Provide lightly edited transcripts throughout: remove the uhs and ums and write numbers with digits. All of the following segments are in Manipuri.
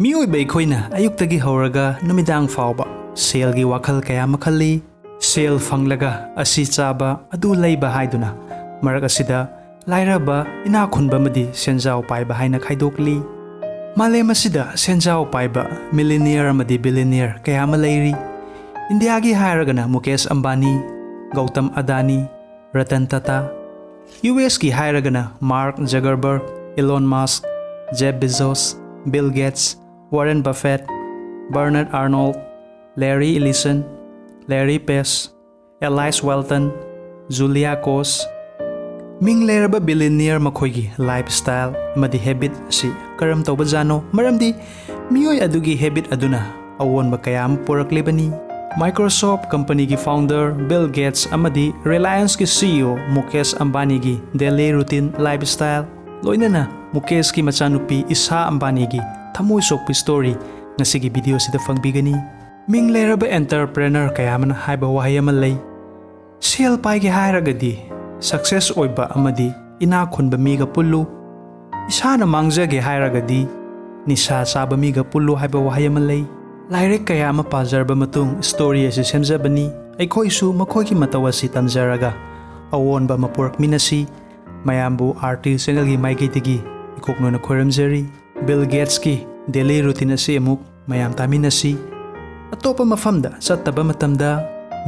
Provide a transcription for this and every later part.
ꯃꯤꯑꯣꯏꯕ ꯑꯩꯈꯣꯏꯅ ꯑꯌꯨꯛꯇꯒꯤ ꯍꯧꯔꯒ ꯅꯨꯃꯤꯗꯥꯡ ꯐꯥꯎꯕ ꯁꯦꯜꯒꯤ ꯋꯥꯈꯜ ꯀꯌꯥ ꯑꯃ ꯈꯜꯂꯤ꯫ ꯁꯦꯜ ꯐꯪꯂꯒ ꯑꯁꯤ ꯆꯥꯕ ꯑꯗꯨ ꯂꯩꯕ ꯍꯥꯏꯗꯨꯅ ꯃꯔꯛ ꯑꯁꯤꯗ ꯂꯥꯏꯔꯕ ꯏꯅꯥꯛ ꯈꯨꯟꯕ ꯑꯃꯗꯤ ꯁꯦꯟꯖꯥꯎ ꯄꯥꯏꯕ ꯍꯥꯏꯅ ꯈꯥꯏꯗꯣꯛꯂꯤ꯫ ꯃꯥꯂꯦꯝ ꯑꯁꯤꯗ ꯁꯦꯟꯖꯥꯎ ꯄꯥꯏꯕ ꯃꯤꯂꯤꯅꯤꯌꯔ ꯑꯃꯗꯤ ꯕꯤꯂꯤꯅꯤꯌꯔ ꯀꯌꯥ ꯑꯃ ꯂꯩꯔꯤ꯫ ꯏꯟꯗꯤꯌꯥꯒꯤ ꯍꯥꯏꯔꯒꯅ ꯃꯨꯀꯦꯁ ꯑꯝꯕꯥꯅꯤ, ꯒꯧꯇꯝ ꯑꯗꯥꯅꯤ, ꯔꯇꯟ ꯇꯥꯇꯥ꯫ ꯌꯨ.ꯑꯦꯁ.ꯀꯤ ꯍꯥꯏꯔꯒꯅ Mark Zuckerberg, Elon Musk, Jeff Bezos, Bill Gates, Warren Buffett, Bernard Arnault, Larry Ellison, Larry Page, Alice Walton, Julia Koch. ꯃꯤꯡ ꯂꯩꯔꯕ ꯕꯤꯂꯤꯅꯤꯌꯔ ꯃꯈꯣꯏꯒꯤ ꯂꯥꯏꯐ ꯁ꯭ꯇꯥꯏꯜ ꯑꯃꯗꯤ ꯍꯦꯕꯤꯠ ꯑꯁꯤ ꯀꯔꯝ ꯇꯧꯕꯖꯥꯠꯅꯣ? ꯃꯔꯝꯗꯤ ꯃꯤꯑꯣꯏ ꯑꯗꯨꯒꯤ ꯍꯦꯕꯤꯠ ꯑꯗꯨꯅ ꯑꯑꯣꯟꯕ ꯀꯌꯥ ꯑꯃ ꯄꯨꯔꯛꯂꯤꯕꯅꯤ꯫ ꯃꯥꯏꯀ꯭ꯔꯣꯁꯣꯐꯠ ꯀꯝꯄꯅꯤꯒꯤ ꯐꯥꯎꯟꯗꯔ ꯕꯤꯜ ꯒꯦꯠꯁ ꯑꯃꯗꯤ ꯔꯤꯂꯥꯌꯟꯁꯀꯤ CEO. Mukesh ꯑꯝꯕꯥꯅꯤꯒꯤ daily routine life style, ꯂꯣꯏꯅꯅ ꯃꯨꯀꯦꯁꯀꯤ ꯃꯆꯥꯅꯨꯄꯤ ꯏꯁꯥ ꯑꯝꯕꯥꯅꯤꯒꯤ ꯊꯃꯣꯏ ꯁꯣꯛꯄ ꯁ꯭ꯇꯣꯔꯤ ꯉꯁꯤꯒꯤ ꯚꯤꯗꯤꯑꯣꯁꯤꯗ ꯐꯪꯕꯤꯒꯅꯤ꯫ ꯃꯤꯡ ꯂꯩꯔꯕ ꯑꯦꯟꯇꯔꯄ꯭ꯔꯦꯅꯔ ꯀꯌꯥ ꯑꯃꯅ ꯍꯥꯏꯕ ꯋꯥꯍꯩ ꯑꯃ ꯂꯩ, ꯁꯦꯜ ꯄꯥꯏꯒꯦ ꯍꯥꯏꯔꯒꯗꯤ ꯁꯛꯁꯦꯁ ꯑꯣꯏꯕ ꯑꯃꯗꯤ ꯏꯅꯥꯛ ꯈꯨꯟꯕ ꯃꯤꯒ ꯄꯨꯜꯂꯨ, ꯏꯁꯥꯅ ꯃꯥꯡꯖꯒꯦ ꯍꯥꯏꯔꯒꯗꯤ ꯅꯤꯁꯥ ꯆꯥꯕ ꯃꯤꯒ ꯄꯨꯜꯂꯨ ꯍꯥꯏꯕ ꯋꯥꯍꯩ ꯑꯃ ꯂꯩ꯫ ꯂꯥꯏꯔꯤꯛ ꯀꯌా ꯑꯃ ꯄꯥꯖꯔꯕ ꯃꯇꯨꯡ ꯁ꯭ꯇꯣꯔꯤ ꯑꯁꯤ ꯁꯦꯝꯖꯕꯅꯤ꯫ ꯑꯩꯈꯣꯏꯁꯨ ꯃꯈꯣꯏꯒꯤ ꯃꯇꯧ ꯑꯁꯤ ꯇꯝꯖꯔꯒ ꯑꯑꯣꯟꯕ ꯑꯃ ꯄꯨꯔꯛꯃꯤꯟꯅꯁꯤ꯫ ꯃꯌꯥꯝꯕꯨ RT ꯆꯦꯅꯦꯜꯒꯤ ꯃꯥꯏꯀꯩꯗꯒꯤ ꯏꯀꯣꯛꯅꯅ ꯈꯣꯏꯔꯝꯖꯔꯤ꯫ ꯕꯤꯜ ꯒꯦꯠꯁꯀꯤ ꯗꯦꯂꯤ ꯔꯨꯇꯤꯟ ꯑꯁꯤ ꯑꯃꯨꯛ ꯃꯌꯥꯝ ꯇꯥꯃꯤꯟꯅꯁꯤ꯫ ꯑꯇꯣꯞꯄ ꯃꯐꯝꯗ ꯆꯠꯇꯕ ꯃꯇꯝꯗ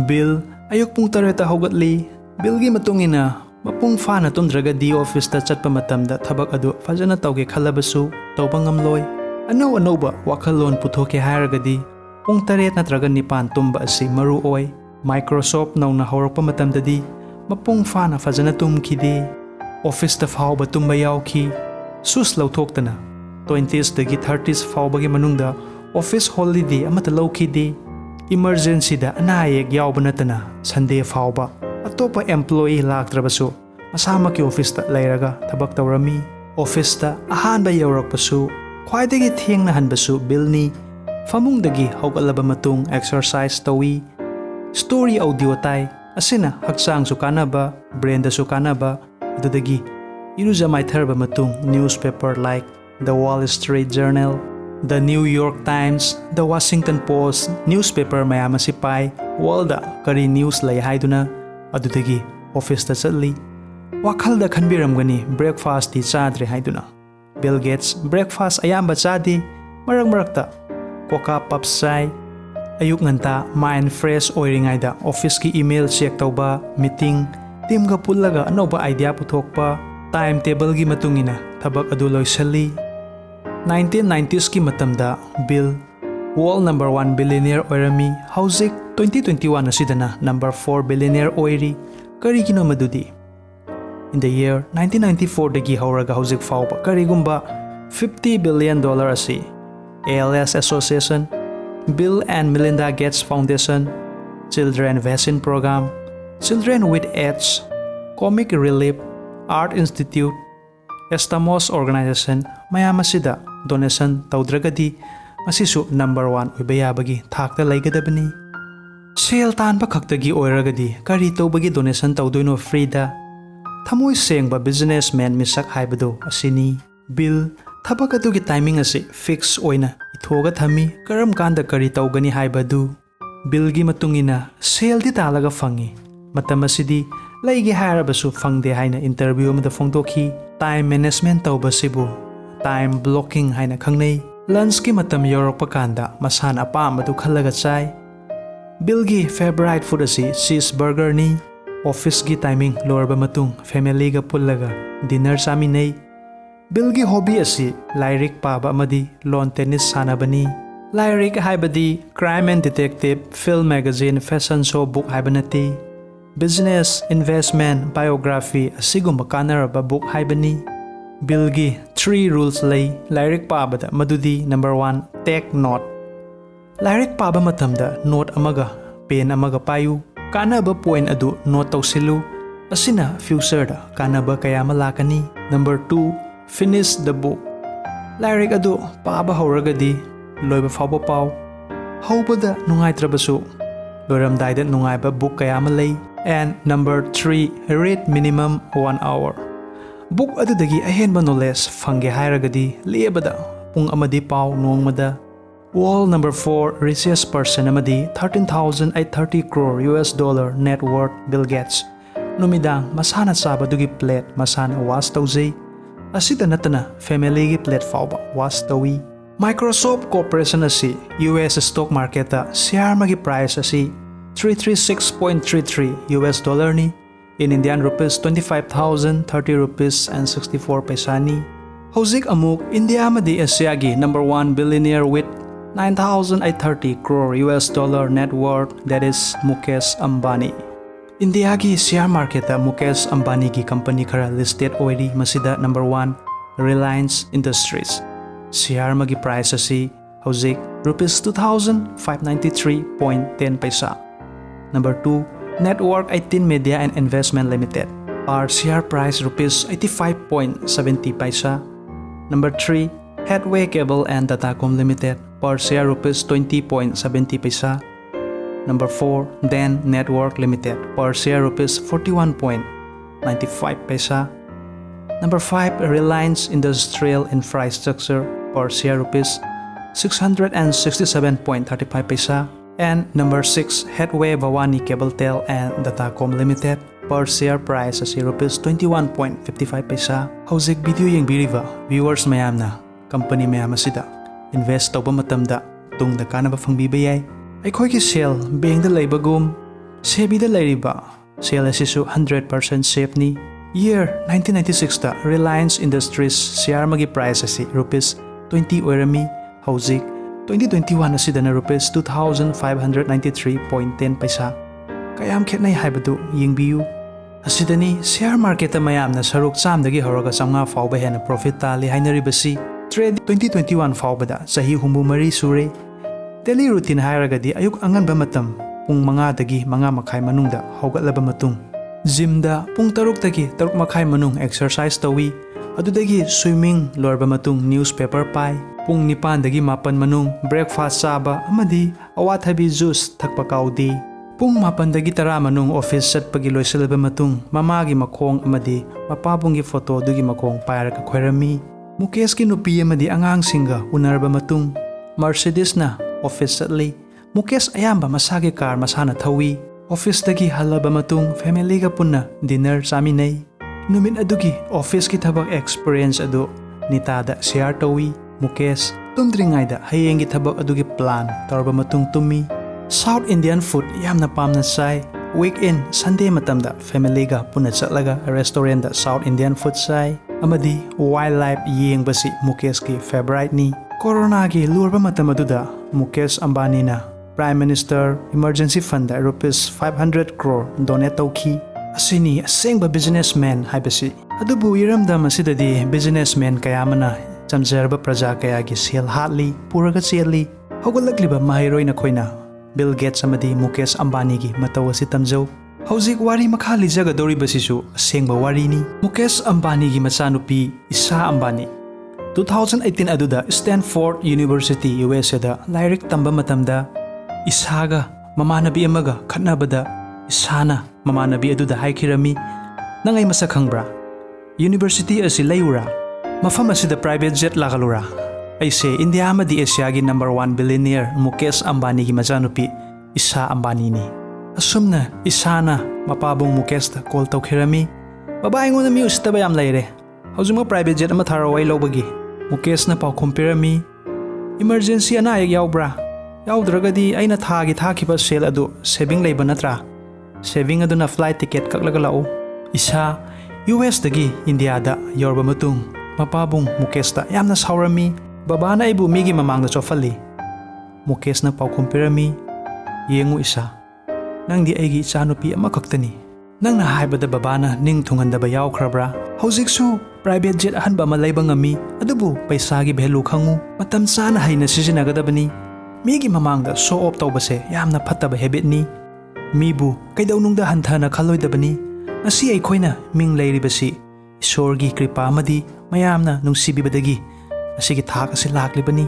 ꯕꯤꯜ ꯑꯌꯨꯛ ꯄꯨꯡ 7ꯗ ꯍꯧꯒꯠꯂꯤ꯫ ꯕꯤꯜꯒꯤ ꯃꯇꯨꯡ ꯏꯟꯅ ꯃꯄꯨꯡ ꯐꯥꯅ ꯇꯨꯝꯗ꯭ꯔꯒꯗꯤ ꯑꯣꯐꯤꯁꯇ ꯆꯠꯄ ꯃꯇꯝꯗ ꯊꯕꯛ ꯑꯗꯨ ꯐꯖꯅ ꯇꯧꯒꯦ ꯈꯜꯂꯕꯁꯨ ꯇꯧꯕ ꯉꯝꯂꯣꯏ꯫ ꯑꯅꯧ ꯑꯅꯧꯕ ꯋꯥꯈꯜꯂꯣꯟ ꯄꯨꯊꯣꯛꯀꯦ ꯍꯥꯏꯔꯒꯗꯤ ꯄꯨꯡ 8 ꯅꯠꯇ꯭ꯔꯒ 9 ꯇꯨꯝꯕ ꯑꯁꯤ ꯃꯔꯨ ꯑꯣꯏ꯫ ꯃꯥꯏꯀ꯭ꯔꯣꯁꯣꯐꯠ ꯅꯧꯅ ꯍꯧꯔꯛꯄ ꯃꯇꯝꯗꯗꯤ ꯃꯄꯨꯡ ꯐꯥꯅ ꯐꯖꯅ ꯇꯨꯝꯈꯤꯗꯦ꯫ ꯑꯣꯐꯤꯁꯇ ꯐꯥꯎꯕ ꯇꯨꯝꯕ ꯌꯥꯎꯈꯤ꯫ ꯁꯨꯁ ꯂꯧꯊꯣꯛꯇꯅ 20sꯗꯒꯤ 30s ꯐꯥꯎꯕꯒꯤ ꯃꯅꯨꯡꯗ ꯑꯣꯐꯤꯁ ꯍꯣꯂꯤꯗꯦ ꯑꯃꯠꯇ ꯂꯧꯈꯤꯗꯦ꯫ ꯏꯃꯔꯖꯦꯟꯁꯤꯗ ꯑꯅꯥ ꯑꯌꯦꯛ ꯌꯥꯎꯕ ꯅꯠꯇꯅ ꯁꯟꯗꯦ ꯐꯥꯎꯕ ꯑꯇꯣꯞꯄ ꯑꯦꯝꯄ꯭ꯂꯣꯌꯤ ꯂꯥꯛꯇ꯭ꯔꯕꯁꯨ ꯃꯁꯥꯃꯛꯀꯤ ꯑꯣꯐꯤꯁꯇ ꯂꯩꯔꯒ ꯊꯕꯛ ꯇꯧꯔꯝꯃꯤ꯫ ꯑꯣꯐꯤꯁꯇ ꯑꯍꯥꯟꯕ ꯌꯧꯔꯛꯄꯁꯨ ꯈ꯭ꯋꯥꯏꯗꯒꯤ ꯊꯦꯡꯅ ꯍꯟꯕꯁꯨ ꯕꯤꯜꯅꯤ꯫ ꯐꯃꯨꯡꯗꯒꯤ ꯍꯧꯒꯠꯂꯕ ꯃꯇꯨꯡ ꯑꯦꯛꯁꯔꯁꯥꯏꯖ ꯇꯧꯏ, ꯁ꯭ꯇꯣꯔꯤ ꯑꯣꯗꯤꯑꯣ ꯇꯥꯏ, ꯑꯁꯤꯅ ꯍꯛꯆꯥꯡꯁꯨ ꯀꯥꯟꯅꯕ, ꯕ꯭ꯔꯦꯟꯗꯁꯨ ꯀꯥꯟꯅꯕ꯫ ꯑꯗꯨꯗꯒꯤ ꯏꯔꯨꯖ ꯃꯥꯏꯊꯔꯕ ꯃꯇꯨꯡ ꯅ꯭ꯌꯨꯁꯄꯦꯄꯔ ꯂꯥꯏꯛ ꯗ ꯋꯥꯜ ꯁ꯭ꯇ꯭ꯔꯤꯠ ꯖꯔꯅꯦꯜ, ꯗ ꯅ꯭ꯌꯨ ꯌꯣꯔꯛ ꯇꯥꯏꯝꯁ, ꯗ ꯋꯥꯁꯤꯡꯇꯟ ꯄꯣꯁꯠ ꯅ꯭ꯌꯨꯁꯄꯦꯄꯔ ꯃꯌꯥꯝ ꯑꯁꯤ ꯄꯥꯏ, ꯋꯥꯔꯜꯗ ꯀꯔꯤ ꯅ꯭ꯌꯨꯁ ꯂꯩ ꯍꯥꯏꯗꯨꯅ꯫ ꯑꯗꯨꯗꯒꯤ ꯑꯣꯐꯤꯁꯇ ꯆꯠꯂꯤ꯫ ꯋꯥꯈꯜꯗ ꯈꯟꯕꯤꯔꯝꯒꯅꯤ ꯕ꯭ꯔꯦꯛꯐꯥꯁꯇꯤ ꯆꯥꯗ꯭ꯔꯦ ꯍꯥꯏꯗꯨꯅ꯫ ꯕꯤꯜ ꯒꯦꯠꯁ ꯕ꯭ꯔꯦꯛꯐꯥꯁ ꯑꯌꯥꯝꯕ ꯆꯥꯗꯦ, ꯃꯔꯛ ꯃꯔꯛꯇ ꯀꯣꯀꯥ ꯄꯞꯁ ꯆꯥꯏ꯫ ꯑꯌꯨꯛ ꯉꯟꯇꯥ ꯃꯥꯏꯟꯗ ꯐ꯭ꯔꯦꯁ ꯑꯣꯏꯔꯤꯉꯩꯗ ꯑꯣꯐꯤꯁꯀꯤ ꯏꯃꯦꯜ ꯆꯦꯛ ꯇꯧꯕ, ꯃꯤꯇꯤꯡ, ꯇꯤꯝꯒ ꯄꯨꯜꯂꯒ ꯑꯅꯧꯕ ꯑꯥꯏꯗꯤꯌꯥ ꯄꯨꯊꯣꯛꯄ, ꯇꯥꯏꯝ ꯇꯦꯕꯜꯒꯤ ꯃꯇꯨꯡ ꯏꯟꯅ ꯊꯕꯛ ꯑꯗꯨ ꯂꯣꯏꯁꯤꯜꯂꯤ꯫ 1990sꯀꯤ ꯃꯇꯝꯗ ꯕꯤꯜ ꯋꯥꯔꯜꯗ ꯅꯝꯕꯔ 1 ꯕꯤꯂꯤꯅꯤꯌꯔ ꯑꯣꯏꯔꯝꯃꯤ꯫ ꯍꯧꯖꯤꯛ 2021 ꯑꯁꯤꯗꯅ ꯅꯝꯕꯔ 4 ꯕꯤꯂꯤꯅꯤꯌꯔ ꯑꯣꯏꯔꯤ꯫ ꯀꯔꯤꯒꯤꯅꯣ ꯃꯗꯨꯗꯤ? ꯏꯟ ꯗ ꯌꯔ 1994ꯗꯒꯤ ꯍꯧꯔꯒ ꯍꯧꯖꯤꯛ ꯐꯥꯎꯕ ꯀꯔꯤꯒꯨꯝꯕ $50 ꯕꯤꯂꯤꯌꯟ ꯑꯁꯤ ALS association, Bill and Melinda Gates foundation, children vaccine program, children with aids, comic relief, art institute, ꯑꯦꯁꯇꯥꯃꯣꯁ ꯑꯣꯔꯒꯅꯥꯏꯖꯦꯁꯟ ꯃꯌꯥꯝ ꯑꯁꯤꯗ ꯗꯣꯅꯦꯁꯟ ꯇꯧꯗ꯭ꯔꯒꯗꯤ ꯃꯁꯤꯁꯨ ꯅꯝꯕꯔ 1 ꯑꯣꯏꯕ ꯌꯥꯕꯒꯤ ꯊꯥꯛꯇ ꯂꯩꯒꯗꯕꯅꯤ꯫ ꯁꯦꯜ ꯇꯥꯟꯕ ꯈꯛꯇꯒꯤ ꯑꯣꯏꯔꯒꯗꯤ ꯀꯔꯤ ꯇꯧꯕꯒꯤ ꯗꯣꯅꯦꯁꯟ ꯇꯧꯗꯣꯏꯅꯣ ꯐ꯭ꯔꯤꯗ? ꯊꯃꯣꯏ ꯁꯦꯡꯕ ꯕꯤꯖꯤꯅꯦꯁꯃꯦꯟ ꯃꯤꯁꯛ ꯍꯥꯏꯕꯗꯨ ꯑꯁꯤꯅꯤ꯫ ꯕꯤꯜ ꯊꯕꯛ ꯑꯗꯨꯒꯤ ꯇꯥꯏꯃꯤꯡ ꯑꯁꯤ ꯐꯤꯛꯁ ꯑꯣꯏꯅ ꯏꯊꯣꯛꯑꯒ ꯊꯝꯃꯤ, ꯀꯔꯝ ꯀꯥꯟꯗ ꯀꯔꯤ ꯇꯧꯒꯅꯤ ꯍꯥꯏꯕꯗꯨ꯫ ꯕꯤꯜꯒꯤ ꯃꯇꯨꯡ ꯏꯟꯅ ꯁꯦꯜꯗꯤ ꯇꯥꯜꯂꯒ ꯐꯪꯏ, ꯃꯇꯝ ꯑꯁꯤꯗꯤ ꯂꯩꯒꯦ ꯍꯥꯏꯔꯕꯁꯨ ꯐꯪꯗꯦ ꯍꯥꯏꯅ ꯏꯟꯇꯔꯚ꯭ꯌꯨ ꯑꯃꯗ ꯐꯣꯡꯗꯣꯛꯈꯤ꯫ ꯇꯥꯏꯝ ꯃꯦꯅꯦꯖꯃꯦꯟꯠ ꯇꯧꯕꯁꯤꯕꯨ ꯇꯥꯏꯝ ꯕ꯭ꯂꯣꯀꯤꯡ ꯍꯥꯏꯅ ꯈꯪꯅꯩ꯫ ꯂꯟꯆꯀꯤ ꯃꯇꯝ ꯌꯧꯔꯛꯄ ꯀꯥꯟꯗ ꯃꯁꯥꯅ ꯑꯄꯥꯝꯕꯗꯨ ꯈꯜꯂꯒ ꯆꯥꯏ꯫ ꯕꯤꯜꯒꯤ ꯐꯦꯚꯣꯔꯥꯏꯠ ꯐꯨꯗ ꯑꯁꯤ ꯆꯤꯖ ꯕꯔꯒꯔꯅꯤ꯫ ꯑꯣꯐꯤꯁꯀꯤ ꯇꯥꯏꯃꯤꯡ ꯂꯣꯏꯔꯕ ꯃꯇꯨꯡ ꯐꯦꯃꯤꯂꯤꯒ ꯄꯨꯜꯂꯒ ꯗꯤꯅꯔ ꯆꯥꯃꯤꯟꯅꯩ꯫ ꯕꯤꯜꯒꯤ ꯍꯣꯕꯤ ꯑꯁꯤ ꯂꯥꯏꯔꯤꯛ ꯄꯥꯕ ꯑꯃꯗꯤ ꯂꯣꯟ ꯇꯦꯅꯤꯁ ꯁꯥꯟꯅꯕꯅꯤ꯫ ꯂꯥꯏꯔꯤꯛ ꯍꯥꯏꯕꯗꯤ crime and detective, film magazine, fashion so book ꯍꯥꯏꯕ ꯅꯠꯇꯦ꯫ ꯕꯤꯖꯤꯅꯦꯁ, ꯏꯟꯚꯦꯁꯠꯃꯦꯟꯠ, ꯕꯥꯏꯑꯣꯒ꯭ꯔꯥꯐꯤ ꯑꯁꯤꯒꯨꯝꯕ ꯀꯥꯟꯅꯔꯕ ꯕꯨꯛ ꯍꯥꯏꯕꯅꯤ꯫ ꯕꯤꯜꯒꯤ 3 ꯔꯨꯜꯁ ꯂꯩ ꯂꯥꯏꯔꯤꯛ ꯄꯥꯕꯗ, ꯃꯗꯨꯗꯤ ꯅꯝꯕꯔ 1 ꯇꯦꯛ ꯅꯣꯠ꯫ ꯂꯥꯏꯔꯤꯛ ꯄꯥꯕ ꯃꯇꯝꯗ ꯅꯣꯠ ꯑꯃꯒ ꯄꯦꯟ ꯑꯃꯒ ꯄꯥꯏꯌꯨ, ꯀꯥꯟꯅꯕ ꯄꯣꯏꯟꯠ ꯑꯗꯨ ꯅꯣꯠ ꯇꯧꯁꯤꯜꯂꯨ, ꯑꯁꯤꯅ ꯐ꯭ꯌꯨꯆꯔꯗ ꯀꯥꯟꯅꯕ ꯀꯌꯥ ꯑꯃ ꯂꯥꯛꯀꯅꯤ꯫ ꯅꯝꯕꯔ 2 ꯐꯤꯅꯤꯁ ꯗ ꯕꯨꯛ꯫ ꯂꯥꯏꯔꯤꯛ ꯑꯗꯨ ꯄꯥꯕ ꯍꯧꯔꯒꯗꯤ ꯂꯣꯏꯕ ꯐꯥꯎꯕ ꯄꯥꯎ꯫ ꯍꯧꯕꯗ ꯅꯨꯡꯉꯥꯏꯇ꯭ꯔꯕꯁꯨ ꯂꯣꯏꯔꯝꯗꯥꯏꯗ ꯅꯨꯡꯉꯥꯏꯕ ꯕꯨꯛ ꯀꯌꯥ ꯑꯃ ꯂꯩ꯫ And number 3 read minimum 1 hour꯫ Book ꯑꯗꯨꯗꯒꯤ ꯑꯍꯦꯟꯕ ꯅꯣꯂꯦꯖ ꯐꯪꯒꯦ ꯍꯥꯏꯔꯒꯗꯤ ꯂꯦꯕꯗ ꯄꯨꯡ ꯑꯃꯗꯤ ꯄꯥꯎ ꯅꯣꯡꯃꯗ World number 4 richest person amadi 13,830 crore US dollar net worth Bill Gates. Numidang masana sabadugi plate masana was tauzay. Asita natana family gi plate fauba was tawi. Microsoft Corporation asi US stock market share magi price asi 336.33 US dollar ni. In Indian rupees 25,030 rupees and 64 paisa ni. Houzik amuk India amadi Asia gi number 1 billionaire with 9,830 crore US dollar net worth, that is Mukesh Ambani. India ki share market Mukesh Ambani ki company khara listed oiri masida number 1 Reliance Industries. Share magi price asi houzik rupees 2,593.10 paisa. Number 2 Network 18 Media and Investment Limited. Our share price rupees 85.70 paisa. Number 3 Headway Cable and Datacom Limited. Per share rupees 20.70 paisa. Number 4 DEN Network Limited. Per share rupees 41.95 paisa. Number 5 Reliance Industrial Infrastructure. Per share rupees 667.35 paisa. And number 6 Headway Bhavani Cabletel and Datacom Limited. Per share price as rupees 21.55 paisa. Houzik video yung biriva viewers mayam na company mayam asida invest tauba matamda tungda kanaba phangbiba yai. Aikhoi ki share bank da leibagum sebi da leiriba share asisu 100% safe ni. Year 1996 da Reliance Industries share magi price asi rupees 20 oirami. Houzik 2021 asida na rupees 2,593.10 paisa. Kayam khetnai haibadu yingbiyu. Asidani share market mayam na saruk chamdagi horaga chamnga fauba hena profit tali hainaribasi. Trade 2021 faubada sahi humbu mari sure. Daily routine hairagadi ayuk anganba matam pung manga dagi manga makai manungda haugatlaba matung. Gym da pung taruk dagi taruk makai manung exercise tawi. Adudagi swimming lorba matung newspaper pai. Pung nipan dagi mapan manung breakfast saba amadi awathabi juice thakpa kaudi. Pung mapan dagi tara manung office set pagi loisalaba matung mamagi makhong amadi mapabungi photo dugi makhong pairaka khwairami. Mukesh ki nupi amadi angang singa unarba matung Mercedes na office satli. Mukesh ayamba masagi car masana thawi. Office dagi halaba matung family ga punna dinner saminay. Numit adugi office ki thabak experience adu nitada share tawi. Mukesh tumdringay da hayeng ki thabak adugi plan tarba matung tumi. South Indian food yamna pamna sai. Weekend Sunday matamda family ga punna chatlaga restaurant da South Indian food sai. Amadi wildlife yengbasi Mukesh ki favorite ni. Corona ki lurba matam aduda Mukesh Ambani na Prime Minister Emergency Fund da rupees 500 crore donate tawki. Asini asengba businessman haibasi. Adubu iramda masidadi businessman kayamana chamjarba praja kaya ki sel hatli puraga cheli. Haugalakliba mahiroi na khoina Bill Gates amadi Mukesh Ambani ki matawasi tamjau. Houzik wari makhali jagadori basisu asengba wari ni. Mukesh Ambani ki machanupi Isha Ambani 2018 aduda Stanford University USA da lairik tamba matamda Ishaga mamanabi amaga khatnabada Ishana mamanabi aduda haikirami nangai masak khangbra University asi layura mafam asida private jet lagalura. Aise India amadi Asia gi number 1 billionaire Mukesh Ambani ki machanupi Isha Ambani ni. Asumna Ishana mapabong Mukesh ta call tawkhirami. Babae ngona mi ustaba yam laire. Haujuma private jet ama tharawai lobagi. Mukesh na pau compirami. Emergency ana ayag yaubra. Yaudragadi aina thagi thakiba sale adu saving leiba natra. Saving adu na flight ticket kaklaga lau. Isha US dagi India da yorba matung. Mapabong Mukesh ta yamna saurami. Babana ibu migi mamang da chofali. Mukesh na pau compirami. Yengu Isha. Nang di aigi chanupi ama kaktani. Nang na haibada babana ning thunganda ba yaukhrabra. Houzik su private jet ahanba malayba ngami adubu paisagi bhelu khangu matam chana haina sijinagadabani. Migi mamangda show off tawbase yamna phattaba habit ni. Mibu kaidaunungda hanthana khaloidabani. Asi aikhoina ming leiribasi Isorgi kripa amadi mayamna nungsibibadagi asigi thak asi laklibani.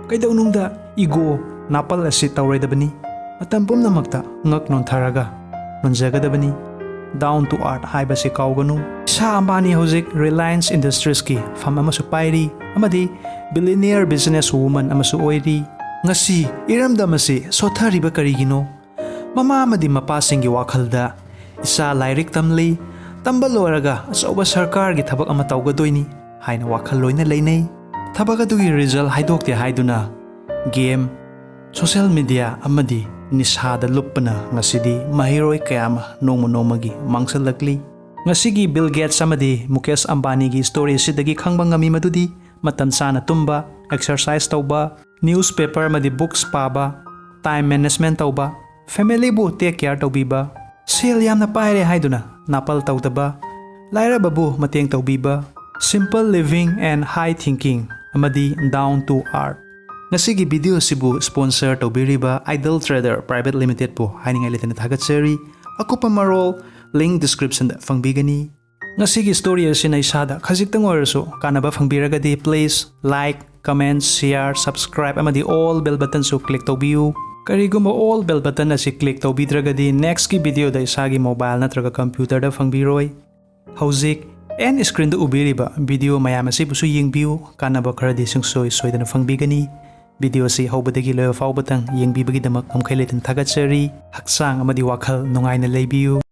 Kaidaunungda ego napal asi tawraidabani. Matam pumnamakta ngak nontharaga nonjagadabani. down to earth ꯍꯥꯏꯕꯁꯤ ꯀꯥꯎꯒꯅꯨ ꯏꯁꯥ ꯑꯝꯕꯥꯅꯤ ꯍꯧꯖꯤꯛ ꯔꯤꯂꯥꯌꯟꯁ ꯏꯟꯗꯁꯇ꯭ꯔꯤꯁꯀꯤ ꯐꯝ ꯑꯃꯁꯨ ꯄꯥꯏꯔꯤ ꯑꯃꯗꯤ ꯕꯤꯂꯤꯅꯤꯌꯔ ꯕꯤꯖꯤꯅꯦꯁ ꯋꯨꯃꯟ ꯑꯃꯁꯨ ꯑꯣꯏꯔꯤ ꯉꯁꯤ ꯏꯔꯝꯗꯝ ꯑꯁꯤ ꯁꯣꯊꯔꯤꯕ ꯀꯔꯤꯒꯤꯅꯣ ꯃꯃꯥ ꯑꯃꯗꯤ ꯃꯄꯥꯁꯤꯡꯒꯤ ꯋꯥꯈꯜꯗ ꯏꯆꯥ ꯂꯥꯏꯔꯤꯛ ꯇꯝꯂꯤ ꯇꯝꯕ ꯂꯣꯏꯔꯒ ꯑꯆꯧꯕ ꯁꯔꯀꯥꯔꯒꯤ ꯊꯕꯛ ꯑꯃ ꯇꯧꯒꯗꯣꯏꯅꯤ ꯍꯥꯏꯅ ꯋꯥꯈꯜ ꯂꯣꯏꯅ ꯂꯩꯅꯩ ꯊꯕꯛ ꯑꯗꯨꯒꯤ ꯔꯤꯖꯜ ꯍꯥꯏꯗꯣꯛꯇꯦ ꯍꯥꯏꯗꯨꯅ ꯒꯦꯝ ꯁꯣꯁꯤꯌꯦꯜ ꯃꯤꯗꯤꯌꯥ ꯑꯃꯗꯤ ꯅꯤꯁꯥꯗ ꯂꯨꯞꯄꯅ ꯉꯁꯤꯗꯤ ꯃꯍꯩꯔꯣꯏ ꯀꯌꯥ ꯑꯃ ꯅꯣꯡꯃ ꯅꯣꯡꯃꯒꯤ ꯃꯥꯡꯁꯤꯜꯂꯛꯂꯤ ꯉꯁꯤꯒꯤ ꯕꯤꯜ ꯒꯦꯠꯁ ꯑꯃꯗꯤ ꯃꯨꯀꯦꯁ ꯑꯝꯕꯥꯅꯤꯒꯤ ꯁ꯭ꯇꯣꯔꯤ ꯑꯁꯤꯗꯒꯤ ꯈꯪꯕ ꯉꯝꯃꯤ ꯃꯗꯨꯗꯤ ꯃꯇꯝ ꯆꯥꯅ ꯇꯨꯝꯕ ꯑꯦꯛꯁꯔꯁꯥꯏꯁ ꯇꯧꯕ ꯅ꯭ꯌꯨꯁ ꯄꯦꯄꯔ ꯑꯃꯗꯤ ꯕꯨꯛꯁ ꯄꯥꯕ ꯇꯥꯏꯝ ꯃꯦꯅꯦꯖꯃꯦꯟꯠ ꯇꯧꯕ ꯐꯦꯃꯤꯂꯤꯕꯨ ꯇꯦꯛ ꯀꯦꯌꯔ ꯇꯧꯕꯤꯕ ꯁꯦꯜ ꯌꯥꯝꯅ ꯄꯥꯏꯔꯦ ꯍꯥꯏꯗꯨꯅ ꯅꯥꯄꯜ ꯇꯧꯗꯕ ꯂꯥꯏꯔꯕꯕꯨ ꯃꯇꯦꯡ ꯇꯧꯕꯤꯕ simple living and high thinking ꯑꯃꯗꯤ ꯗꯥꯎꯟ ꯇꯨ ꯑꯥꯔꯠ ꯉꯁꯤꯒꯤ ꯚꯤꯗꯤꯑꯣ ꯑꯁꯤꯕꯨ ꯁ꯭ꯄꯣꯟꯁꯔ ꯇꯧꯕꯤꯔꯤꯕ ꯑꯥꯏꯗꯜ ꯇ꯭ꯔꯦꯗꯔ ꯄ꯭ꯔꯥꯏꯚꯦꯠ ꯂꯤꯃꯤꯇꯦꯗꯄꯨ ꯍꯥꯏꯅꯤꯡꯉꯥꯏ ꯂꯩꯇꯅ ꯊꯥꯒꯠꯆꯔꯤ ꯑꯀꯨꯞꯄ ꯃꯔꯣꯜ ꯂꯤꯡꯛ ꯗꯤꯁꯀ꯭ꯔꯤꯞꯁꯟꯗ ꯐꯪꯕꯤꯒꯅꯤ ꯉꯁꯤꯒꯤ ꯁ꯭ꯇꯣꯔꯤ ꯑꯁꯤꯅ ꯏꯁꯥꯗ ꯈꯖꯤꯛꯇꯪ ꯑꯣꯏꯔꯁꯨ ꯀꯥꯟꯅꯕ ꯐꯪꯕꯤꯔꯒꯗꯤ please like comment share subscribe ꯑꯃꯗꯤ ꯑꯣꯜ ꯕꯦꯜ ꯕꯇꯟꯁꯨ ꯀ꯭ꯂꯤꯛ ꯇꯧꯕꯤꯌꯨ ꯀꯔꯤꯒꯨꯝꯕ ꯑꯣꯜ ꯕꯦꯜ ꯕꯇꯟ ꯑꯁꯤ ꯀ꯭ꯂꯤꯛ ꯇꯧꯕꯤꯗ꯭ꯔꯒꯗꯤ ꯅꯦꯛꯁꯀꯤ ꯚꯤꯗꯤꯑꯣꯗ ꯏꯁꯥꯒꯤ ꯃꯣꯕꯥꯏꯜ ꯅꯠꯇ꯭ꯔꯒ ꯀꯝꯄ꯭ꯌꯨꯇꯔꯗ ꯐꯪꯕꯤꯔꯣꯏ ꯍꯧꯖꯤꯛ ꯑꯦꯟ ꯁ꯭ꯀ꯭ꯔꯤꯟꯗ ꯎꯕꯤꯔꯤꯕ ꯚꯤꯗꯤꯑꯣ ꯃꯌꯥꯝ ꯑꯁꯤꯕꯨꯁꯨ ꯌꯦꯡꯕꯤꯌꯨ ꯀꯥꯟꯅꯕ ꯈꯔꯗꯤ ꯁꯨꯡꯁꯣꯏ ꯁꯣꯏꯗꯅ ꯐꯪꯕꯤꯒꯅꯤ ꯚꯤꯗꯤꯑꯣ ꯑꯁꯤ ꯍꯧꯕꯗꯒꯤ ꯂꯣꯏꯕ ꯐꯥꯎꯕꯇꯪ ꯌꯦꯡꯕꯤꯕꯒꯤꯗꯃꯛ ꯉꯝꯈꯩ ꯂꯩꯇꯅ ꯊꯥꯒꯠꯆꯔꯤ ꯍꯛꯆꯥꯡ ꯑꯃꯗꯤ ꯋꯥꯈꯜ ꯅꯨꯡꯉꯥꯏꯅ ꯂꯩꯕꯤꯌꯨ